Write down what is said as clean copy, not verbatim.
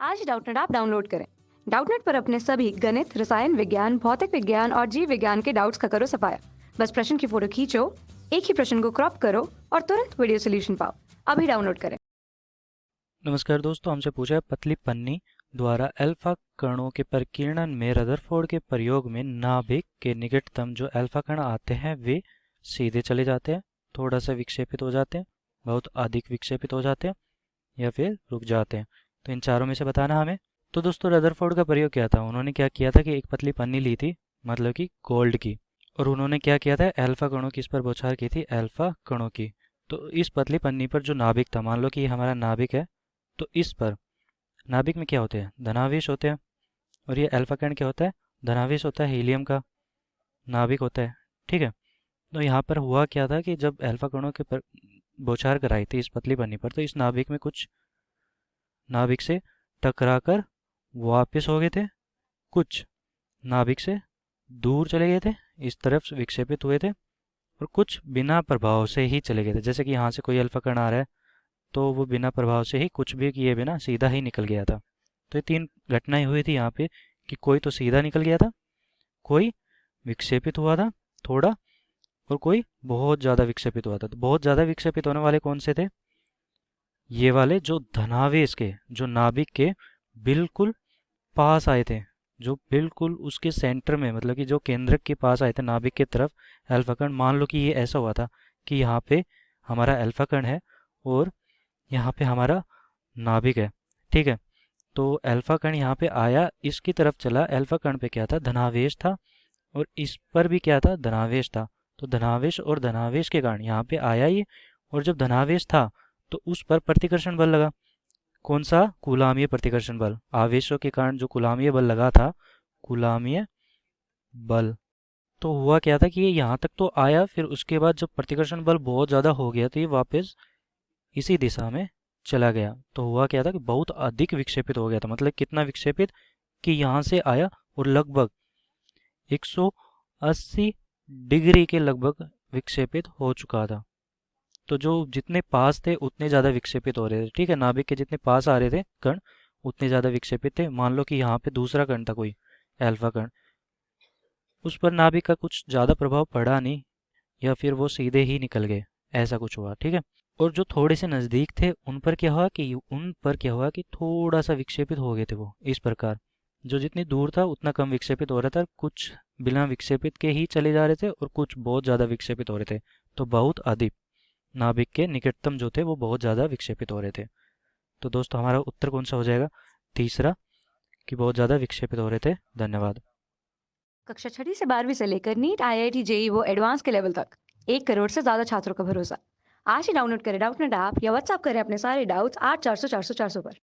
आज ही Doubtnut app download करें। Doubtnut पर अपने सभी गणित, रसायन विज्ञान, भौतिक विज्ञान और जीव विज्ञान के डाउट्स का करो सफाया। बस प्रश्न की फोटो खींचो, एक ही प्रश्न को क्रॉप करो और तुरंत वीडियो सोल्यूशन पाओ। अभी डाउनलोड करें। नमस्कार दोस्तों, हमसे पूछा है पतली पन्नी द्वारा अल्फा कणों के परिकीर्णन में रदरफोर्ड के प्रयोग में नाभिक के निकटतम जो अल्फा कण आते हैं वे सीधे चले जाते हैं, थोड़ा सा विक्षेपित हो जाते हैं, बहुत अधिक विक्षेपित हो जाते हैं या फिर रुक जाते हैं। तो इन चारों में से बताना हमें। तो दोस्तों रदरफोर्ड का प्रयोग क्या था, उन्होंने क्या किया था कि एक पतली पन्नी ली थी, मतलब कि गोल्ड की, और उन्होंने क्या किया था, अल्फा कणों की इस पर बौछार की थी, अल्फा कणों की। तो इस पतली पन्नी पर जो नाभिक था, मान लो कि ये हमारा नाभिक है, तो इस पर नाभिक में क्या होते हैं, धनावेश होते हैं, और ये अल्फा कण क्या होता है, धनावेश होता है, हीलियम का नाभिक होता है। ठीक है। तो यहाँ पर हुआ क्या था कि जब अल्फा कणों के पर बौछार कराई थी इस पतली पन्नी पर, तो इस नाभिक में कुछ नाभिक से टकराकर वापस हो गए थे, कुछ नाभिक से दूर चले गए थे, इस तरफ विक्षेपित हुए थे, और कुछ बिना प्रभाव से ही चले गए थे। जैसे कि यहाँ से कोई अल्फा कण आ रहा है तो वो बिना प्रभाव से ही, कुछ भी किए बिना सीधा ही निकल गया था। तो ये तीन घटनाएं हुई थी यहाँ पे कि कोई तो सीधा निकल गया था, कोई विक्षेपित हुआ था थोड़ा, और कोई बहुत ज़्यादा विक्षेपित हुआ था। तो बहुत ज़्यादा विक्षेपित होने वाले कौन से थे, ये वाले जो धनावेश के, जो नाभिक के बिल्कुल पास आए थे, जो बिल्कुल उसके सेंटर में, मतलब कि जो केंद्रक के पास आए थे नाभिक की तरफ अल्फा कण। मान लो कि ये ऐसा हुआ था कि यहाँ पे हमारा अल्फा कण है और यहाँ पे हमारा नाभिक है। ठीक है। तो अल्फा कण यहाँ पे आया, इसकी तरफ चला, अल्फा कण पे क्या था, धनावेश था, और इस पर भी क्या था, धनावेश था। तो धनावेश और धनावेश के कारण यहाँ पे आया ये, और जब धनावेश था तो उस पर प्रतिकर्षण बल लगा। कौन सा, कूलामीय प्रतिकर्षण बल, आवेशों के कारण जो कूलामीय बल लगा था, कूलामीय बल। तो हुआ क्या था कि ये यहाँ तक तो आया, फिर उसके बाद जब प्रतिकर्षण बल बहुत ज़्यादा हो गया तो ये वापस इसी दिशा में चला गया। तो हुआ क्या था कि बहुत अधिक विक्षेपित हो गया था। मतलब कितना विक्षेपित कि यहाँ से आया और लगभग 180 डिग्री के लगभग विक्षेपित हो चुका था। तो जो जितने पास थे उतने ज़्यादा विक्षेपित हो रहे थे। ठीक है, नाभिक के जितने पास आ रहे थे कण उतने ज़्यादा विक्षेपित थे। मान लो कि यहाँ पे दूसरा कण था कोई अल्फा कण, उस पर नाभिक का कुछ ज़्यादा प्रभाव पड़ा नहीं, या फिर वो सीधे ही निकल गए, ऐसा कुछ हुआ। ठीक है। और जो थोड़े से नज़दीक थे उन पर क्या हुआ कि थोड़ा सा विक्षेपित हो गए थे वो, इस प्रकार। जो जितनी दूर था उतना कम विक्षेपित हो रहा था, कुछ बिना विक्षेपित के ही चले जा रहे थे और कुछ बहुत ज़्यादा विक्षेपित हो रहे थे। तो बहुत अधिक नाभिक के निकटतम जो थे वो बहुत ज़्यादा विक्षेपित हो रहे थे। तो दोस्तों हमारा उत्तर कौन सा हो जाएगा, तीसरा, कि बहुत ज़्यादा विक्षेपित हो रहे थे। धन्यवाद। कक्षा 6 से 12वीं से लेकर नीट, IIT, JEE वो एडवांस के लेवल तक 1 करोड़ से ज्यादा छात्रों का भरोसा। आज ही डाउनलोड करें डाउटनेट ऐप या व्हाट्सएप करें अपने सारे डाउट्स 8400 400 400 पर।